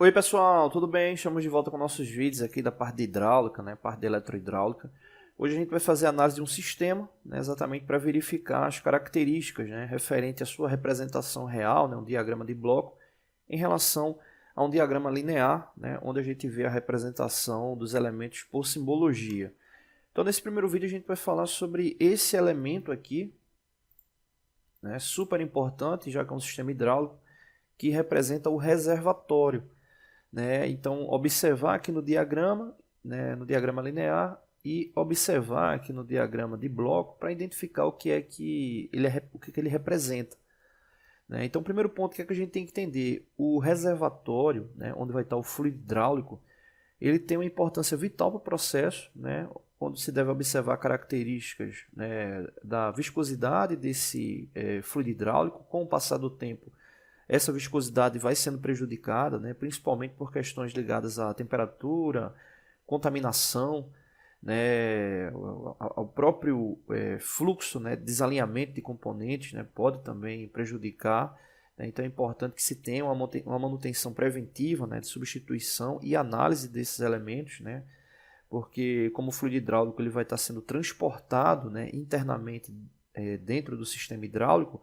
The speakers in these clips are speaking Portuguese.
Oi pessoal, tudo bem? Estamos de volta com nossos vídeos aqui da parte de hidráulica, parte de eletrohidráulica. Hoje a gente vai fazer a análise de um sistema, exatamente para verificar as características, referente à sua representação real, um diagrama de bloco, em relação a um diagrama linear, onde a gente vê a representação dos elementos por simbologia. Então nesse primeiro vídeo a gente vai falar sobre esse elemento aqui, super importante, já que é um sistema hidráulico, que representa o reservatório. Então, observar aqui no diagrama, no diagrama linear, e observar aqui no diagrama de bloco para identificar o que é que ele representa. Então, o primeiro ponto que a gente tem que entender, o reservatório, onde vai estar o fluido hidráulico, ele tem uma importância vital para o processo, onde se deve observar características da viscosidade desse fluido hidráulico. Com o passar do tempo, essa viscosidade vai sendo prejudicada, principalmente por questões ligadas à temperatura, contaminação, ao próprio fluxo, desalinhamento de componentes, pode também prejudicar. Então é importante que se tenha uma manutenção preventiva, de substituição e análise desses elementos, porque como o fluido hidráulico ele vai estar sendo transportado internamente dentro do sistema hidráulico.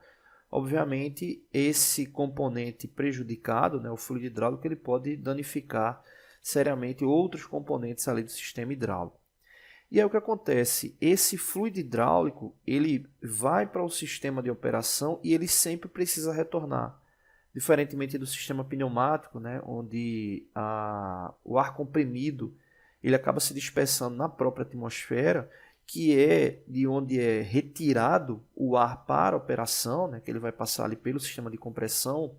Obviamente, esse componente prejudicado, o fluido hidráulico, ele pode danificar seriamente outros componentes ali do sistema hidráulico. E aí o que acontece? Esse fluido hidráulico, ele vai para o sistema de operação e ele sempre precisa retornar. Diferentemente do sistema pneumático, onde o ar comprimido ele acaba se dispersando na própria atmosfera, que é de onde é retirado o ar para a operação, que ele vai passar ali pelo sistema de compressão.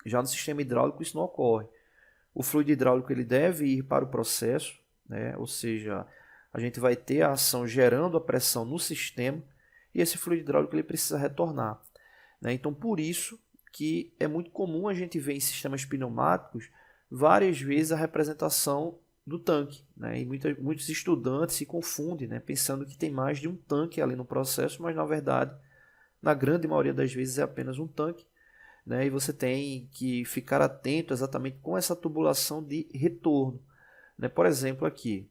Já no sistema hidráulico isso não ocorre. O fluido hidráulico ele deve ir para o processo, ou seja, a gente vai ter a ação gerando a pressão no sistema e esse fluido hidráulico ele precisa retornar. Então, por isso que é muito comum a gente ver em sistemas pneumáticos várias vezes a representação do tanque, e muitos estudantes se confundem, pensando que tem mais de um tanque ali no processo, mas na verdade, na grande maioria das vezes é apenas um tanque, e você tem que ficar atento exatamente com essa tubulação de retorno. Por exemplo, aqui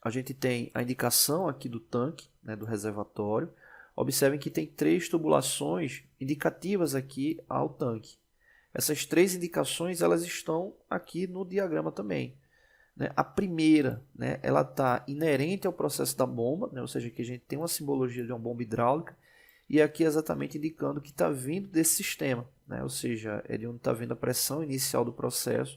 a gente tem a indicação aqui do tanque, do reservatório. Observem que tem 3 tubulações indicativas aqui ao tanque. Essas 3 indicações elas estão aqui no diagrama também. A primeira, ela está inerente ao processo da bomba, ou seja, aqui a gente tem uma simbologia de uma bomba hidráulica, e aqui exatamente indicando que está vindo desse sistema, ou seja, é de onde está vindo a pressão inicial do processo,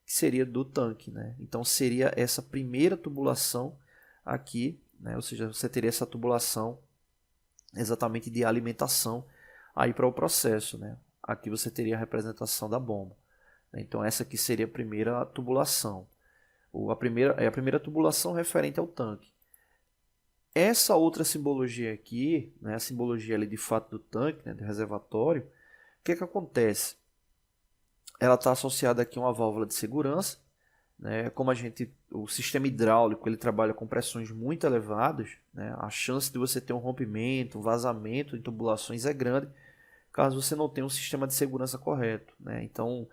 que seria do tanque. Então seria essa primeira tubulação aqui, ou seja, você teria essa tubulação exatamente de alimentação aí para o processo. Aqui você teria a representação da bomba. Então essa aqui seria a primeira tubulação. A primeira tubulação referente ao tanque. Essa outra simbologia aqui, a simbologia ali de fato do tanque, do reservatório, o que acontece? Ela está associada aqui a uma válvula de segurança. Como o sistema hidráulico ele trabalha com pressões muito elevadas, a chance de você ter um rompimento, um vazamento em tubulações é grande, caso você não tenha um sistema de segurança correto. Então,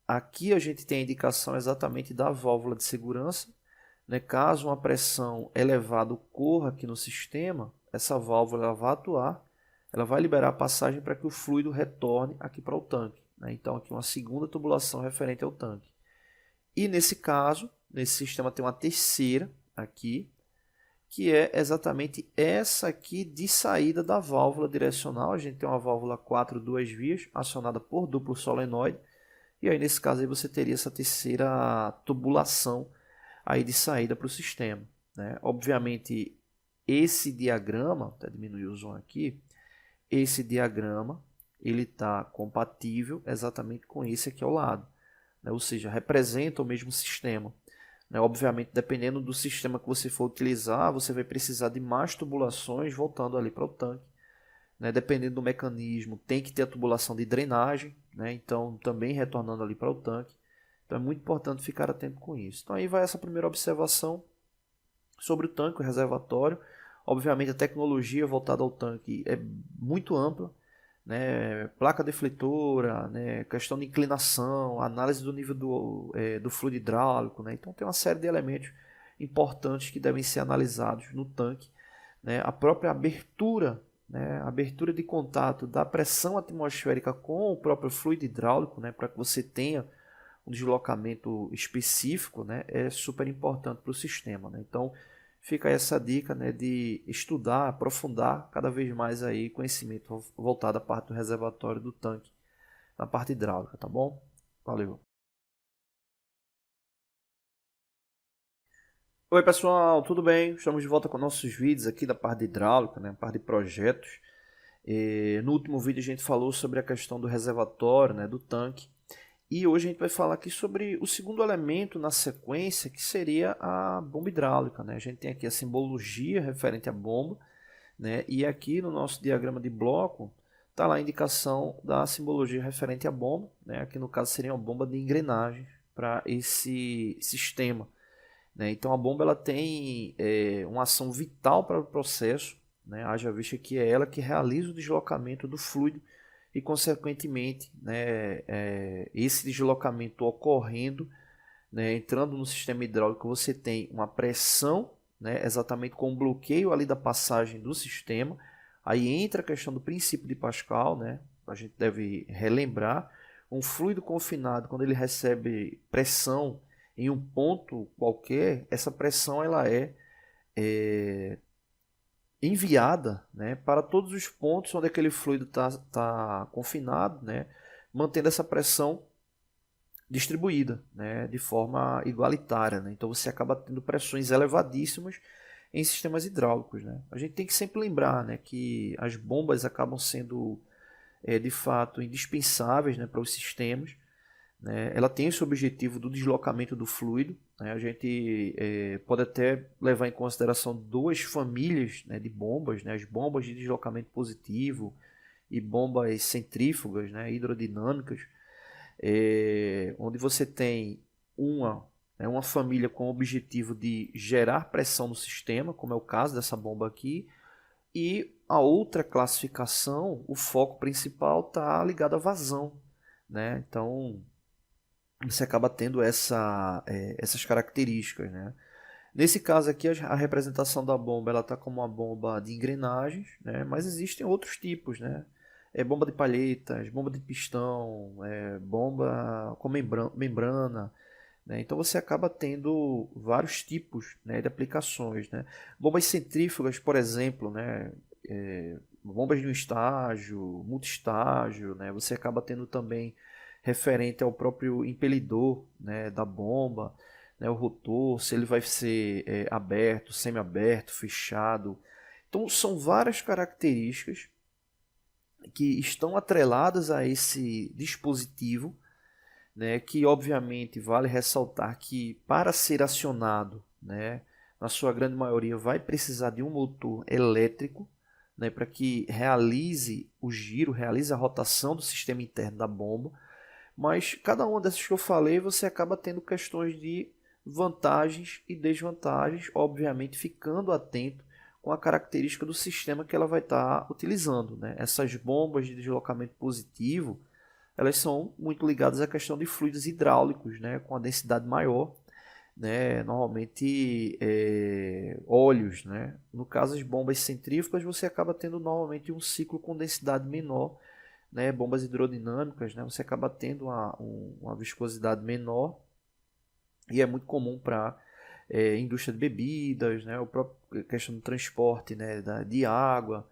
aqui a gente tem a indicação exatamente da válvula de segurança. Caso uma pressão elevada ocorra aqui no sistema, essa válvula ela vai atuar, ela vai liberar a passagem para que o fluido retorne aqui para o tanque. Então, aqui uma segunda tubulação referente ao tanque. E nesse caso, nesse sistema tem uma terceira aqui, que é exatamente essa aqui de saída da válvula direcional. A gente tem uma válvula 4 duas vias, acionada por duplo solenoide. E aí nesse caso aí você teria essa terceira tubulação aí de saída para o sistema. Obviamente esse diagrama, até diminuir o zoom aqui, esse diagrama ele está compatível exatamente com esse aqui ao lado, ou seja, representa o mesmo sistema. Obviamente, dependendo do sistema que você for utilizar, você vai precisar de mais tubulações voltando ali para o tanque. Dependendo do mecanismo, tem que ter a tubulação de drenagem, então também retornando ali para o tanque. Então é muito importante ficar atento com isso. Então aí vai essa primeira observação sobre o tanque, o reservatório. Obviamente a tecnologia voltada ao tanque é muito ampla, né, placa defletora, né, questão de inclinação, análise do nível do fluido hidráulico, né, então tem uma série de elementos importantes que devem ser analisados no tanque, né, a própria abertura, né, abertura de contato da pressão atmosférica com o próprio fluido hidráulico, né, para que você tenha um deslocamento específico, né, é super importante para o sistema, né, então fica essa dica, né, de estudar, aprofundar cada vez mais aí conhecimento voltado à parte do reservatório do tanque, na parte hidráulica, tá bom? Valeu. Oi pessoal, tudo bem? Estamos de volta com nossos vídeos aqui da parte de hidráulica, né, parte de projetos. No último vídeo a gente falou sobre a questão do reservatório, né, do tanque. E hoje a gente vai falar aqui sobre o segundo elemento na sequência, que seria a bomba hidráulica, né? A gente tem aqui a simbologia referente à bomba, né? E aqui no nosso diagrama de bloco está lá a indicação da simbologia referente à bomba, né? Aqui no caso seria uma bomba de engrenagem para esse sistema, né? Então a bomba ela tem uma ação vital para o processo, né? Haja vista que é ela que realiza o deslocamento do fluido e consequentemente, né, esse deslocamento ocorrendo, né, entrando no sistema hidráulico, você tem uma pressão, né, exatamente com o bloqueio ali da passagem do sistema. Aí entra a questão do princípio de Pascal, né, a gente deve relembrar. Um fluido confinado, quando ele recebe pressão em um ponto qualquer, essa pressão ela é enviada, né, para todos os pontos onde aquele fluido tá confinado, né, mantendo essa pressão distribuída, né, de forma igualitária, né? Então você acaba tendo pressões elevadíssimas em sistemas hidráulicos, né? A gente tem que sempre lembrar, né, que as bombas acabam sendo de fato indispensáveis, né, para os sistemas, né? Ela tem esse objetivo do deslocamento do fluido, né? A gente pode até levar em consideração duas famílias, né, de bombas, né? As bombas de deslocamento positivo e bombas centrífugas, né, hidrodinâmicas, onde você tem uma família com o objetivo de gerar pressão no sistema, como é o caso dessa bomba aqui, e a outra classificação, o foco principal está ligado à vazão, né? Então você acaba tendo essas características, né? Nesse caso aqui, a representação da bomba ela está como uma bomba de engrenagens, né? Mas existem outros tipos, né? Bomba de palhetas, bomba de pistão, bomba com membrana, né? Então você acaba tendo vários tipos, né, de aplicações, né? Bombas centrífugas, por exemplo, né? Bombas de um estágio, multistágio, né? Você acaba tendo também referente ao próprio impelidor, né, da bomba, né, o rotor, se ele vai ser aberto, semi-aberto, fechado. Então são várias características que estão atreladas a esse dispositivo, né, que obviamente vale ressaltar que para ser acionado, né, na sua grande maioria vai precisar de um motor elétrico, né, para que realize o giro, realize a rotação do sistema interno da bomba. Mas cada uma dessas que eu falei, você acaba tendo questões de vantagens e desvantagens, obviamente ficando atento com a característica do sistema que ela vai estar utilizando, né? Essas bombas de deslocamento positivo, elas são muito ligadas à questão de fluidos hidráulicos, né? Com a densidade maior, né? Normalmente óleos, né? No caso das bombas centrífugas, você acaba tendo normalmente um ciclo com densidade menor, né, bombas hidrodinâmicas, né, você acaba tendo uma viscosidade menor e é muito comum para indústria de bebidas, né, a própria questão do transporte, né, de água,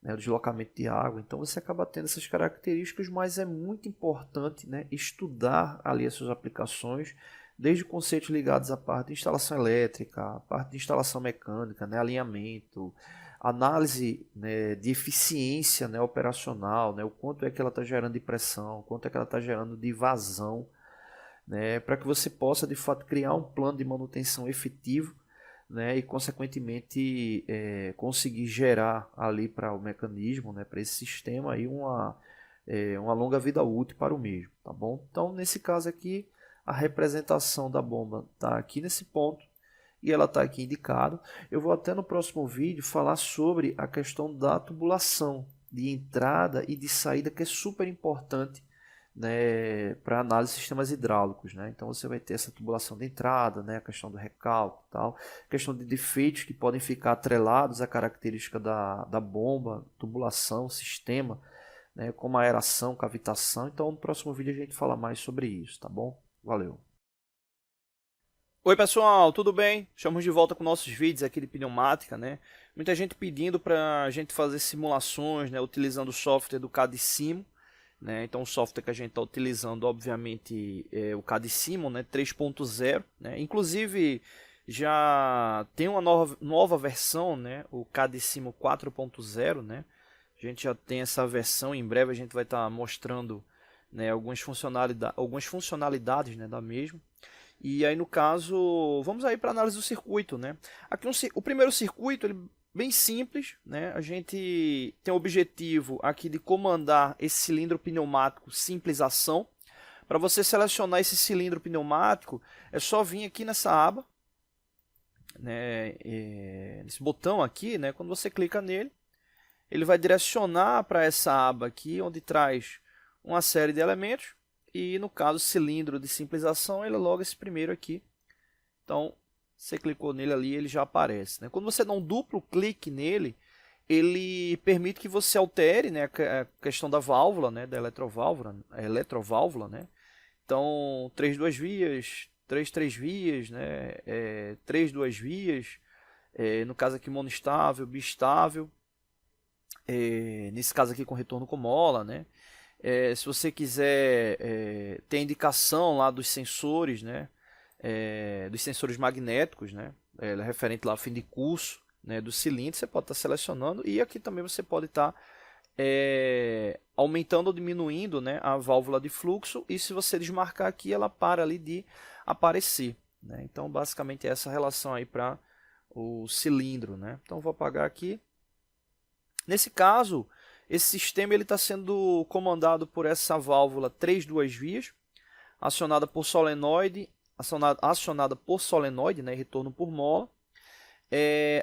né, o deslocamento de água. Então você acaba tendo essas características, mas é muito importante, né, estudar ali as suas aplicações, desde conceitos ligados à parte de instalação elétrica, à parte de instalação mecânica, né, alinhamento, análise, né, de eficiência, né, operacional, né, o quanto é que ela está gerando de pressão, o quanto é que ela está gerando de vazão, né, para que você possa de fato criar um plano de manutenção efetivo, né, e consequentemente conseguir gerar ali para o mecanismo, né, para esse sistema aí uma longa vida útil para o mesmo, tá bom? Então nesse caso aqui a representação da bomba está aqui nesse ponto e ela está aqui indicado. Eu vou até no próximo vídeo falar sobre a questão da tubulação, de entrada e de saída que é super importante, né, para análise de sistemas hidráulicos, né? Então você vai ter essa tubulação de entrada, né, a questão do recálculo, tal, questão de defeitos que podem ficar atrelados à característica da bomba, tubulação, sistema, né, como a aeração, cavitação. Então no próximo vídeo a gente fala mais sobre isso, tá bom? Valeu! Oi pessoal, tudo bem? Estamos de volta com nossos vídeos aqui de pneumática, né? Muita gente pedindo para a gente fazer simulações, né, utilizando o software do CAD-Simo, né? Então o software que a gente está utilizando, obviamente, é o CAD-Simo, né, 3.0, né? Inclusive já tem uma nova versão, né, o CAD-Simo 4.0, né? A gente já tem essa versão, em breve a gente vai estar mostrando, né, algumas funcionalidades, né, da mesma. E aí, no caso, vamos aí para a análise do circuito, né? Aqui o primeiro circuito, ele bem simples, né? A gente tem o objetivo aqui de comandar esse cilindro pneumático simples ação. Para você selecionar esse cilindro pneumático, é só vir aqui nessa aba, né? Nesse botão aqui, né? Quando você clica nele, ele vai direcionar para essa aba aqui, onde traz uma série de elementos. E no caso, cilindro de simples ação, ele é logo esse primeiro aqui. Então, você clicou nele ali, ele já aparece, né? Quando você dá um duplo clique nele, ele permite que você altere, né, a questão da válvula, né, da eletroválvula, né? Então, 3 duas vias, 3 três vias, né, 3 duas vias, no caso aqui monoestável, bistável, nesse caso aqui com retorno com mola, né? Se você quiser ter indicação lá dos sensores, né, dos sensores magnéticos, né, referente lá ao fim de curso, né, do cilindro, você pode estar selecionando, e aqui também você pode estar aumentando ou diminuindo, né, a válvula de fluxo, e se você desmarcar aqui, ela para ali de aparecer, né? Então basicamente é essa relação aí para o cilindro, né? Então vou apagar aqui. Nesse caso, esse sistema está sendo comandado por essa válvula 3 duas vias, acionada por solenoide, né, retorno por mola.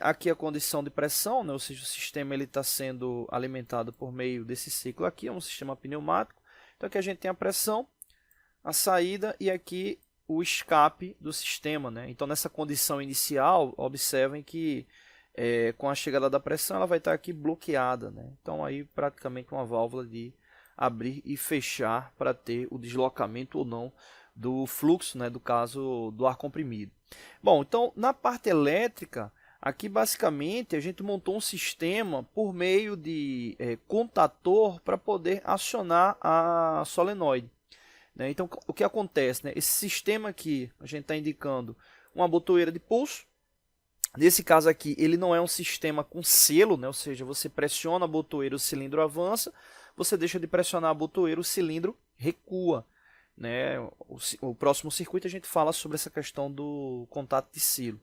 Aqui a condição de pressão, né, ou seja, o sistema está sendo alimentado por meio desse ciclo aqui, é um sistema pneumático. Então aqui a gente tem a pressão, a saída e aqui o escape do sistema, né? Então nessa condição inicial, observem que com a chegada da pressão ela vai estar aqui bloqueada, né? Então aí praticamente uma válvula de abrir e fechar para ter o deslocamento ou não do fluxo, né, do caso do ar comprimido. Bom, então na parte elétrica, aqui basicamente a gente montou um sistema por meio de contator para poder acionar a solenoide, né? Então o que acontece, né? Esse sistema aqui a gente está indicando uma botoeira de pulso. Nesse caso aqui, ele não é um sistema com selo, né? Ou seja, você pressiona a botoeira, o cilindro avança, você deixa de pressionar a botoeira, o cilindro recua, né? O próximo circuito a gente fala sobre essa questão do contato de selo.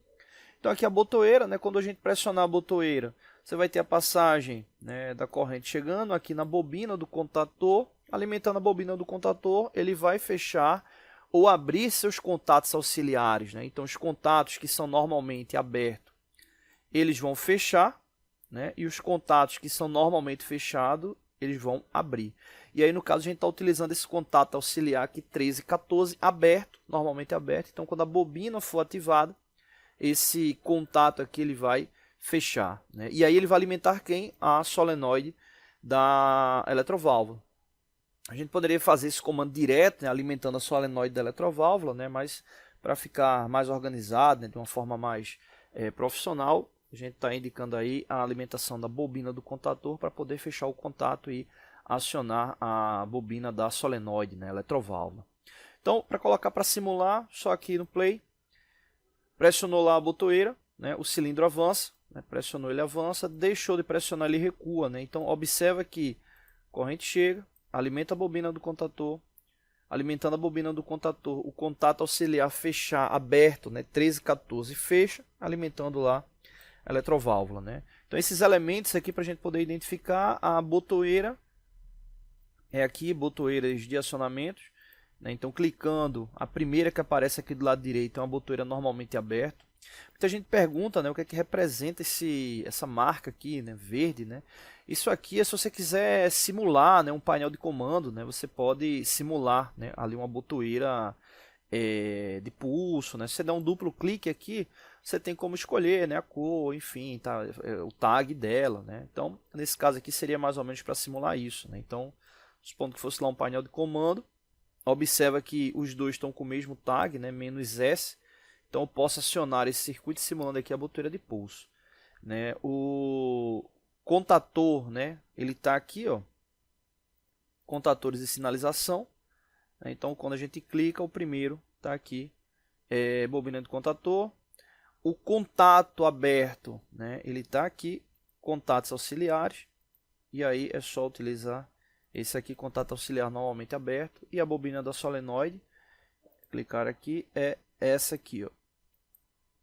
Então aqui a botoeira, né? Quando a gente pressionar a botoeira, você vai ter a passagem, né, da corrente chegando aqui na bobina do contator, alimentando a bobina do contator, ele vai fechar ou abrir seus contatos auxiliares, né? Então os contatos que são normalmente abertos, eles vão fechar, né? E os contatos que são normalmente fechados, eles vão abrir. E aí no caso a gente está utilizando esse contato auxiliar aqui 13 e 14 aberto, normalmente aberto. Então quando a bobina for ativada, esse contato aqui ele vai fechar, né? E aí ele vai alimentar quem? A solenoide da eletroválvula. A gente poderia fazer esse comando direto, né, alimentando a solenoide da eletroválvula, né, mas para ficar mais organizado, né, de uma forma mais profissional, a gente está indicando aí a alimentação da bobina do contator para poder fechar o contato e acionar a bobina da solenoide, né, eletroválvula. Então, para colocar para simular, só aqui no play, pressionou lá a botoeira, né, o cilindro avança, né, pressionou, ele avança, deixou de pressionar, ele recua, né. Então observa que a corrente chega, alimenta a bobina do contator, alimentando a bobina do contator, o contato auxiliar fechar aberto, né, 13 e 14 fecha, alimentando lá a eletroválvula, né? Então esses elementos aqui para a gente poder identificar a botoeira, aqui botoeiras de acionamentos, né? Então, clicando, a primeira que aparece aqui do lado direito é uma botoeira normalmente aberta. Muita gente pergunta, né, o que é que representa essa marca aqui, né, verde, né? Isso aqui é se você quiser simular, né, um painel de comando, né? Você pode simular, né, ali uma botoeira de pulso, né? Se você der um duplo clique aqui, você tem como escolher, né, a cor, enfim, tá, o tag dela, né? Então, nesse caso aqui seria mais ou menos para simular isso, né? Então, supondo que fosse lá um painel de comando, observa que os dois estão com o mesmo tag, né, "-S". Então eu posso acionar esse circuito simulando aqui a botoeira de pulso, né? O contator, né, ele está aqui, ó, contatores de sinalização, né? Então quando a gente clica, o primeiro está aqui, bobina de contator. O contato aberto, né, ele está aqui, contatos auxiliares, e aí é só utilizar esse aqui, contato auxiliar normalmente aberto, e a bobina da solenoide, clicar aqui, é essa aqui, ó,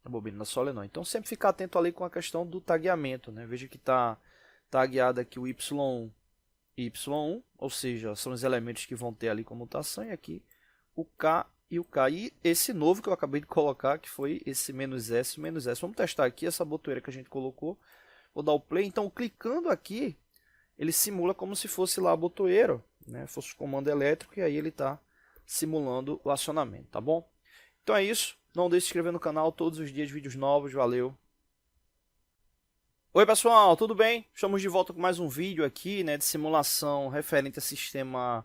a bobina da solenoide. Então sempre ficar atento ali com a questão do tagueamento, né? Veja que está tagueado aqui o Y1 e Y1, ou seja, são os elementos que vão ter ali comutação, e aqui o K e o K. E esse novo que eu acabei de colocar, que foi esse "-S", "-S". Vamos testar aqui essa botoeira que a gente colocou. Vou dar o play. Então, clicando aqui, ele simula como se fosse lá a botoeira, né? Fosse o comando elétrico, e aí ele está simulando o acionamento, tá bom? Então é isso. Não deixe de se inscrever no canal, todos os dias vídeos novos. Valeu! Oi pessoal, tudo bem? Estamos de volta com mais um vídeo aqui, né, de simulação referente a sistema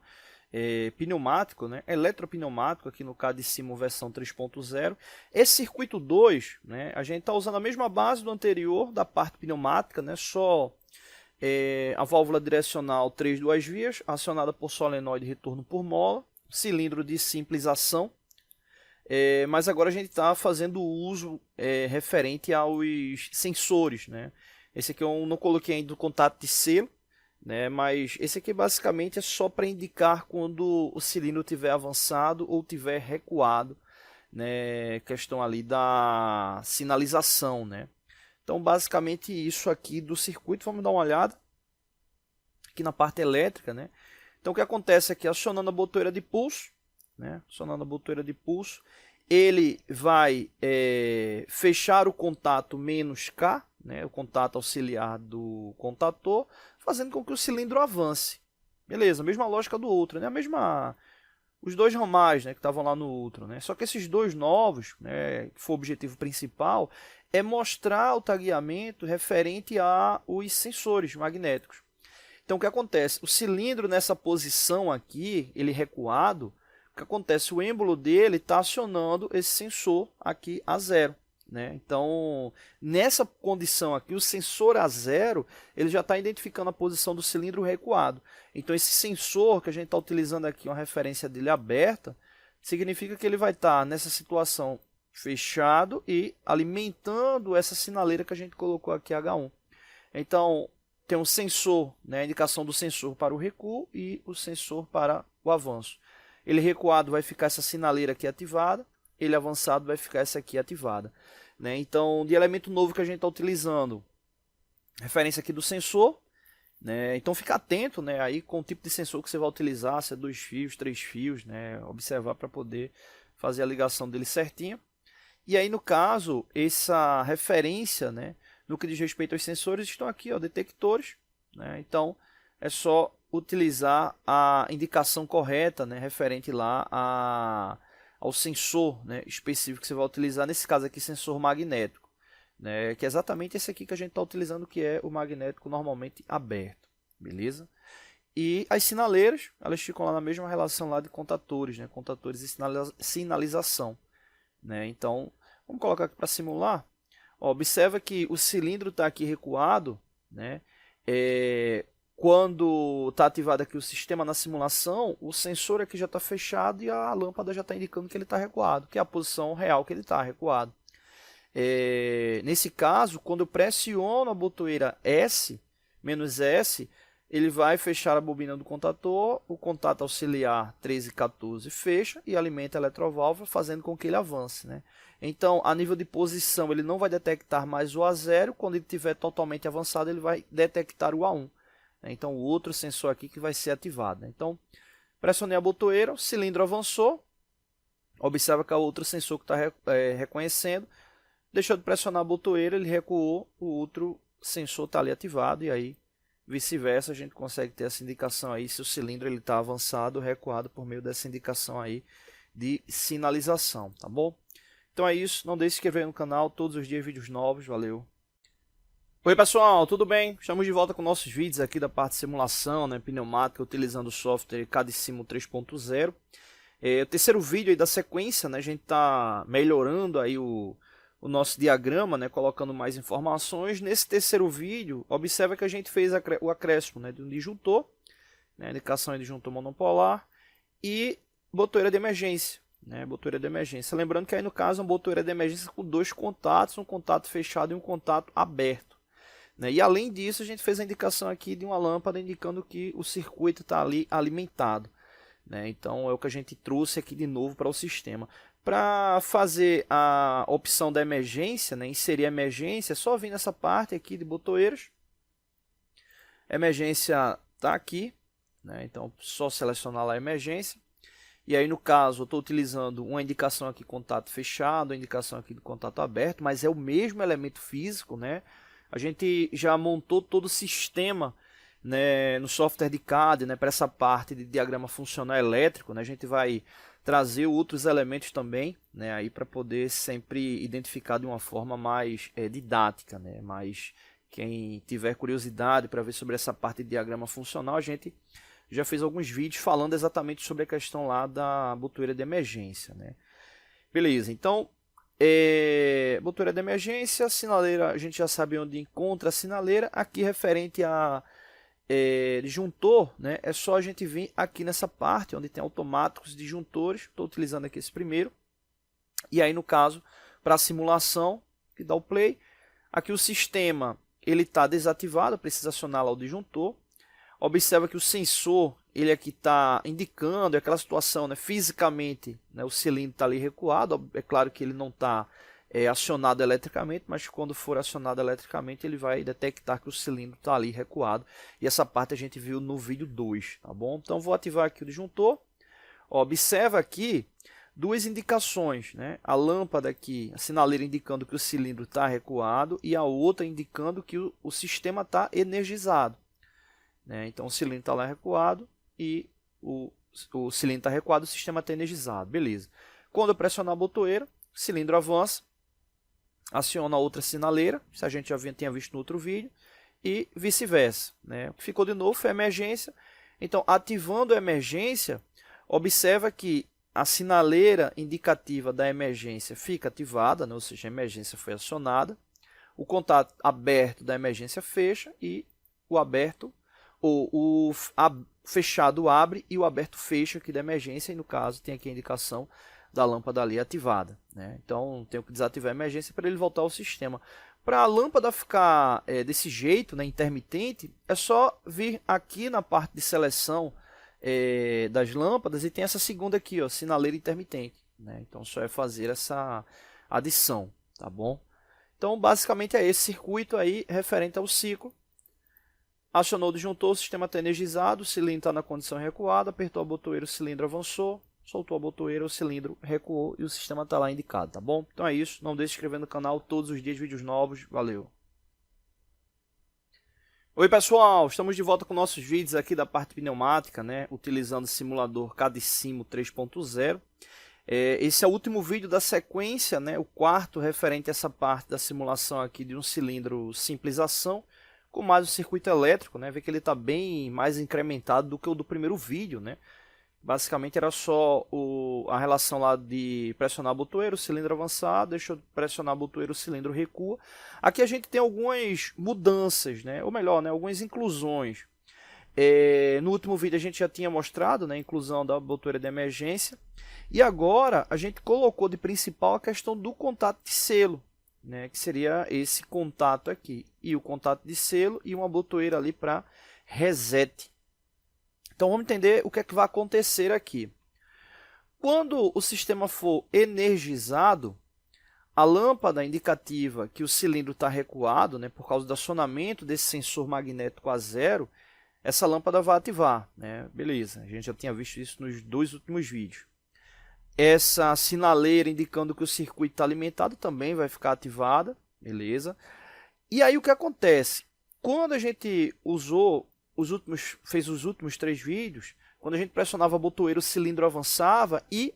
pneumático, né, eletropneumático, aqui no CAD-Simo versão 3.0. Esse circuito 2, né, a gente está usando a mesma base do anterior, da parte pneumática, né, só a válvula direcional 3 duas vias, acionada por solenoide e retorno por mola, cilindro de simples ação. Mas agora a gente está fazendo uso referente aos sensores, né? Esse aqui eu não coloquei ainda o contato de selo, né? Mas esse aqui basicamente é só para indicar quando o cilindro tiver avançado ou tiver recuado, né? Questão ali da sinalização, né? Então basicamente isso aqui do circuito. Vamos dar uma olhada aqui na parte elétrica, né? Então o que acontece aqui, acionando a botoeira de pulso, né? Acionando a botoeira de pulso, ele vai fechar o contato "-K", né? O contato auxiliar do contator, fazendo com que o cilindro avance. Beleza, mesma lógica do outro, né? Os dois ramais, né, que estavam lá no outro, né? Só que esses dois novos, né, que foi o objetivo principal, é mostrar o tagueamento referente aos sensores magnéticos. Então o que acontece? O cilindro nessa posição aqui, ele recuado, o que acontece? O êmbolo dele está acionando esse sensor aqui a 0. Né? Então, nessa condição aqui, o sensor a 0, ele já está identificando a posição do cilindro recuado. Então, esse sensor que a gente está utilizando aqui, uma referência dele aberta, significa que ele vai estar nessa situação fechado e alimentando essa sinaleira que a gente colocou aqui, H1. Então, tem um sensor, né, a indicação do sensor para o recuo e o sensor para o avanço. Ele recuado vai ficar essa sinaleira aqui ativada, ele avançado vai ficar essa aqui ativada. Né? Então, de elemento novo que a gente está utilizando, referência aqui do sensor. Né? Então, fica atento, né, aí com o tipo de sensor que você vai utilizar, se é 2 fios, 3 fios, né? Observar para poder fazer a ligação dele certinho. E aí, no caso, essa referência, né, no que diz respeito aos sensores, estão aqui, ó, detectores. Né? Então, é só utilizar a indicação correta, né, referente lá ao sensor, né, específico que você vai utilizar, nesse caso aqui, sensor magnético, né, que é exatamente esse aqui que a gente está utilizando, que é o magnético normalmente aberto, beleza? E as sinaleiras, elas ficam lá na mesma relação lá de contatores, né, contatores e sinalização, né? Então, vamos colocar aqui para simular. Ó, observa que o cilindro está aqui recuado, né? Quando está ativado aqui o sistema na simulação, o sensor aqui já está fechado e a lâmpada já está indicando que ele está recuado, que é a posição real que ele está recuado. Nesse caso, quando eu pressiono a botoeira "-S", ele vai fechar a bobina do contator, o contato auxiliar 13 e 14 fecha e alimenta a eletroválvula, fazendo com que ele avance. Né? Então, a nível de posição, ele não vai detectar mais o A0, quando ele estiver totalmente avançado, ele vai detectar o A1. Então, o outro sensor aqui que vai ser ativado. Né? Então, Pressionei a botoeira, o cilindro avançou. Observa que é outro sensor que está reconhecendo. Deixou de pressionar a botoeira, ele recuou, o outro sensor está ali ativado e aí vice-versa a gente consegue ter essa indicação aí se o cilindro está avançado ou recuado por meio dessa indicação aí de sinalização, tá bom? Então é isso, não deixe de se inscrever no canal, todos os dias vídeos novos, valeu! Oi pessoal, tudo bem? Estamos de volta com nossos vídeos aqui da parte de simulação, né, pneumática, utilizando o software CADSIMO 3.0. O terceiro vídeo aí da sequência, né, a gente está melhorando aí o nosso diagrama, né, colocando mais informações. Nesse terceiro vídeo, observa que a gente fez o acréscimo, né, de um disjuntor, né, indicação de disjuntor monopolar e botoeira de emergência. Né, botoeira de emergência. Lembrando que aí no caso é uma botoeira de emergência com dois contatos, um contato fechado e um contato aberto. Né, e além disso, a gente fez a indicação aqui de uma lâmpada indicando que o circuito está ali alimentado. Né, então é o que a gente trouxe aqui de novo para o sistema. Para fazer a opção da emergência, né, inserir a emergência, é só vir nessa parte aqui de botoeiras. Emergência está aqui, né, então só selecionar lá a emergência. E aí no caso eu estou utilizando uma indicação aqui contato fechado, uma indicação aqui de contato aberto, mas é o mesmo elemento físico, né? A gente já montou todo o sistema, né, no software de CAD, né, para essa parte de diagrama funcional elétrico, né? A gente vai trazer outros elementos também, né, aí para poder sempre identificar de uma forma mais didática, né? Mas quem tiver curiosidade para ver sobre essa parte de diagrama funcional, a gente já fez alguns vídeos falando exatamente sobre a questão lá da botoeira de emergência, né? Beleza, então, botoeira de emergência, sinaleira, a gente já sabe onde encontra a sinaleira. Aqui referente a disjuntor, né? É só a gente vir aqui nessa parte onde tem automáticos disjuntores. Estou utilizando aqui esse primeiro. E aí no caso, para a simulação, que dá o play, aqui o sistema ele está desativado, precisa acionar lá o disjuntor. Observa que o sensor, ele aqui está indicando aquela situação, né, fisicamente, né, o cilindro está ali recuado. É claro que ele não está acionado eletricamente, mas quando for acionado eletricamente, ele vai detectar que o cilindro está ali recuado. E essa parte a gente viu no vídeo 2, tá bom? Então vou ativar aqui o disjuntor. Observa aqui duas indicações, né? A lâmpada aqui, a sinaleira indicando que o cilindro está recuado e a outra indicando que o sistema está energizado. Então o cilindro está lá recuado e o cilindro está recuado, o sistema está energizado. Beleza. Quando eu pressionar a botoeira, o cilindro avança, aciona a outra sinaleira, se a gente já tinha visto no outro vídeo, e vice-versa. O que ficou de novo foi a emergência. Então, ativando a emergência, observa que a sinaleira indicativa da emergência fica ativada, ou seja, a emergência foi acionada. O contato aberto da emergência fecha e o aberto o fechado abre e o aberto fecha aqui da emergência, e no caso tem aqui a indicação da lâmpada ali ativada. Então tenho que desativar a emergência para ele voltar ao sistema. Para a lâmpada ficar desse jeito, intermitente, é só vir aqui na parte de seleção das lâmpadas e tem essa segunda aqui, ó, sinaleira intermitente. Então só é fazer essa adição, tá bom? Então basicamente é esse circuito aí referente ao ciclo. Acionou o disjuntor, o sistema está energizado, o cilindro está na condição recuada, apertou a botoeira, o cilindro avançou, soltou a botoeira, o cilindro recuou e o sistema está lá indicado, tá bom? Então é isso, não deixe de se inscrever no canal, todos os dias vídeos novos, valeu! Oi pessoal, estamos de volta com nossos vídeos aqui da parte pneumática, né? Utilizando o simulador CADSIMO 3.0. Esse é o último vídeo da sequência, né? O quarto referente a essa parte da simulação aqui de um cilindro simples ação, com mais o circuito elétrico, né? Vê que ele está bem mais incrementado do que o do primeiro vídeo, né? Basicamente era só a relação lá de pressionar a botoeira, o cilindro avançar, deixou de pressionar a botoeira, o cilindro recua. Aqui a gente tem algumas mudanças, né? Ou melhor, né? Algumas inclusões. No último vídeo a gente já tinha mostrado, né, a inclusão da botoeira de emergência. E agora a gente colocou de principal a questão do contato de selo, né, que seria esse contato aqui, e o contato de selo e uma botoeira ali para reset. Então vamos entender o que é que vai acontecer aqui. Quando o sistema for energizado, a lâmpada indicativa que o cilindro está recuado, né, por causa do acionamento desse sensor magnético a zero, essa lâmpada vai ativar, né? Beleza, a gente já tinha visto isso nos 2 últimos vídeos. Essa sinaleira indicando que o circuito está alimentado também vai ficar ativada, beleza? E aí o que acontece? Quando a gente fez os últimos 3 vídeos, quando a gente pressionava a botoeira, o cilindro avançava e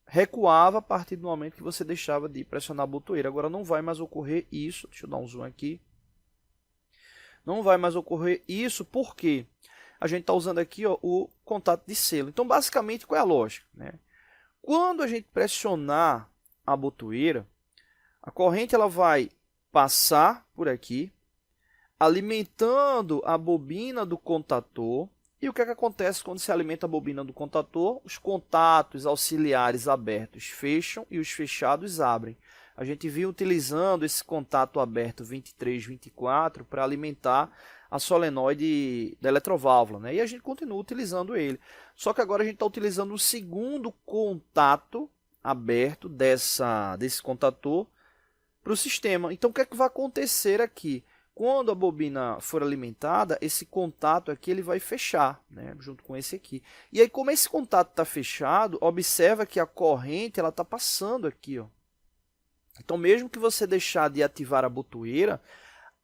recuava a partir do momento que você deixava de pressionar a botoeira. Agora não vai mais ocorrer isso. Deixa eu dar um zoom aqui. Não vai mais ocorrer isso porque a gente está usando aqui, ó, o contato de selo. Então, basicamente, qual é a lógica, né? Quando a gente pressionar a botoeira, a corrente ela vai passar por aqui, alimentando a bobina do contator. E o que é que acontece quando se alimenta a bobina do contator? Os contatos auxiliares abertos fecham e os fechados abrem. A gente viu utilizando esse contato aberto 23, 24 para alimentar a solenoide da eletroválvula, né? E a gente continua utilizando ele. Só que agora a gente está utilizando o segundo contato aberto desse contator para o sistema. Então o que é que vai acontecer aqui? Quando a bobina for alimentada, esse contato aqui ele vai fechar, né, junto com esse aqui. E aí, como esse contato está fechado, observa que a corrente está passando aqui. Ó. Então, mesmo que você deixar de ativar a botoeira,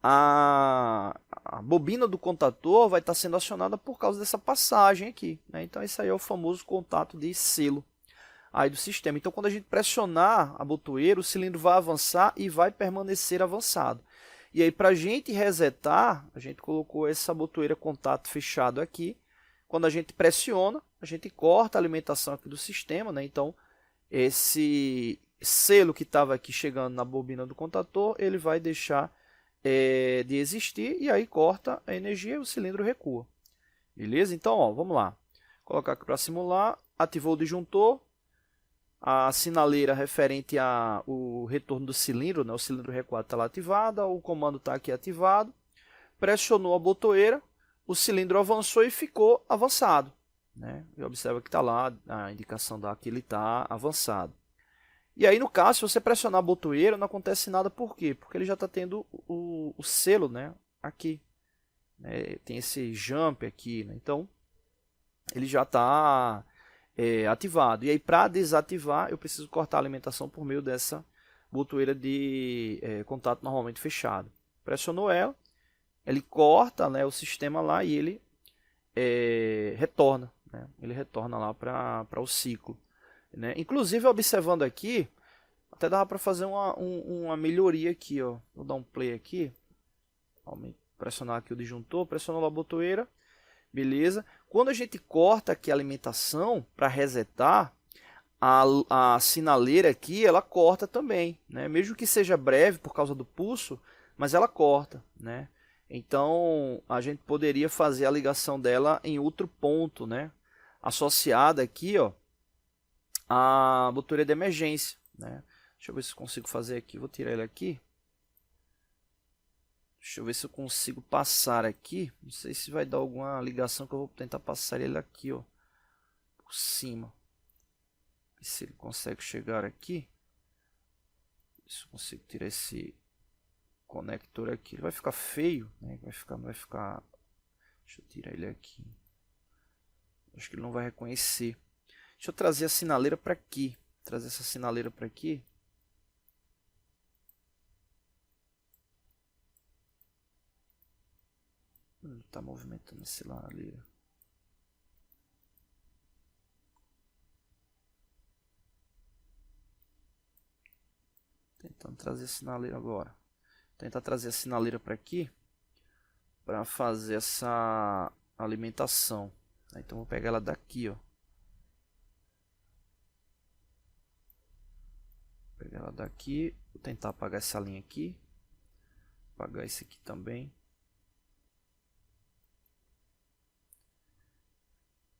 a bobina do contator vai estar sendo acionada por causa dessa passagem aqui. Né? Então, esse aí é o famoso contato de selo aí do sistema. Então, quando a gente pressionar a botoeira, o cilindro vai avançar e vai permanecer avançado. E aí, para a gente resetar, a gente colocou essa botoeira contato fechado aqui. Quando a gente pressiona, a gente corta a alimentação aqui do sistema, né? Então, esse selo que estava aqui chegando na bobina do contator, ele vai deixar de existir e aí corta a energia e o cilindro recua. Beleza? Então, ó, vamos lá. Vou colocar aqui para simular. Ativou o disjuntor. A sinaleira referente ao retorno do cilindro, né? O cilindro recuado está lá ativado, o comando está aqui ativado. Pressionou a botoeira, o cilindro avançou e ficou avançado. Né? E observa que está lá a indicação que ele está avançado. E aí, no caso, se você pressionar a botoeira, não acontece nada. Por quê? Porque ele já está tendo o selo, né? Aqui. Né? Tem esse jump aqui. Né? Então, ele já está ativado. E aí, para desativar, eu preciso cortar a alimentação por meio dessa botoeira de contato normalmente fechado. Pressionou ela, ele corta, né, o sistema lá e ele retorna. Né? Ele retorna lá para o ciclo. Né? Inclusive, observando aqui, até dava para fazer uma melhoria aqui. Ó. Vou dar um play aqui. Pressionar aqui o disjuntor, pressionou a botoeira. Beleza? Quando a gente corta aqui a alimentação para resetar, a sinaleira aqui, ela corta também, né? Mesmo que seja breve por causa do pulso, mas ela corta, né? Então, a gente poderia fazer a ligação dela em outro ponto, né? Associada aqui, ó, à botoeira de emergência, né? Deixa eu ver se eu consigo fazer aqui. Vou tirar ele aqui. Deixa eu ver se eu consigo passar aqui. Não sei se vai dar alguma ligação que eu vou tentar passar ele aqui, ó, por cima. Ver se ele consegue chegar aqui. Se eu consigo tirar esse conector aqui. Ele vai ficar feio, né? Não vai ficar. Deixa eu tirar ele aqui. Acho que ele não vai reconhecer. Deixa eu trazer a sinaleira para aqui. Trazer essa sinaleira para aqui. Está movimentando a sinaleira. Tentando trazer a sinaleira agora. Tentar trazer a sinaleira para aqui. Para fazer essa alimentação. Então vou pegar ela daqui, ó. Vou pegar ela daqui. Vou tentar apagar essa linha aqui. Apagar esse aqui também.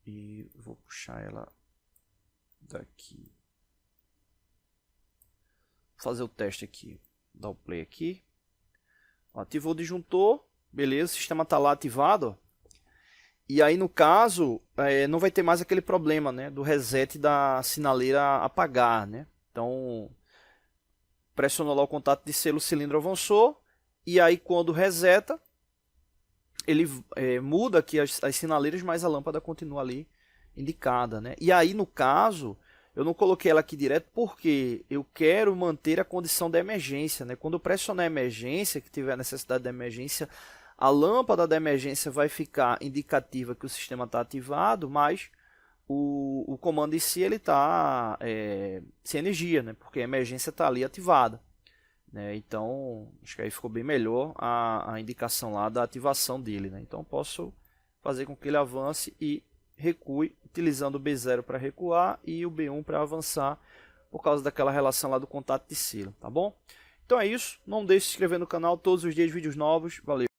E vou puxar ela daqui. Vou fazer o teste aqui. Dar o play aqui. Ativou o disjuntor. Beleza, o sistema está lá ativado. Ó. E aí, no caso, não vai ter mais aquele problema, né, do reset da sinaleira apagar. Né? Então, pressionou lá o contato de selo, o cilindro avançou. E aí, quando reseta, ele muda aqui as sinaleiras, mas a lâmpada continua ali indicada, né? E aí, no caso, eu não coloquei ela aqui direto porque eu quero manter a condição da emergência, né? Quando eu pressionar a emergência, que tiver necessidade de emergência, a lâmpada da emergência vai ficar indicativa que o sistema está ativado, mas o comando em si ele está sem energia, né? Porque a emergência está ali ativada, né? Então, acho que aí ficou bem melhor a indicação lá da ativação dele, né? Então, posso fazer com que ele avance e recue, utilizando o B0 para recuar e o B1 para avançar, por causa daquela relação lá do contato de selo, tá bom? Então é isso, não deixe de se inscrever no canal, todos os dias vídeos novos, valeu!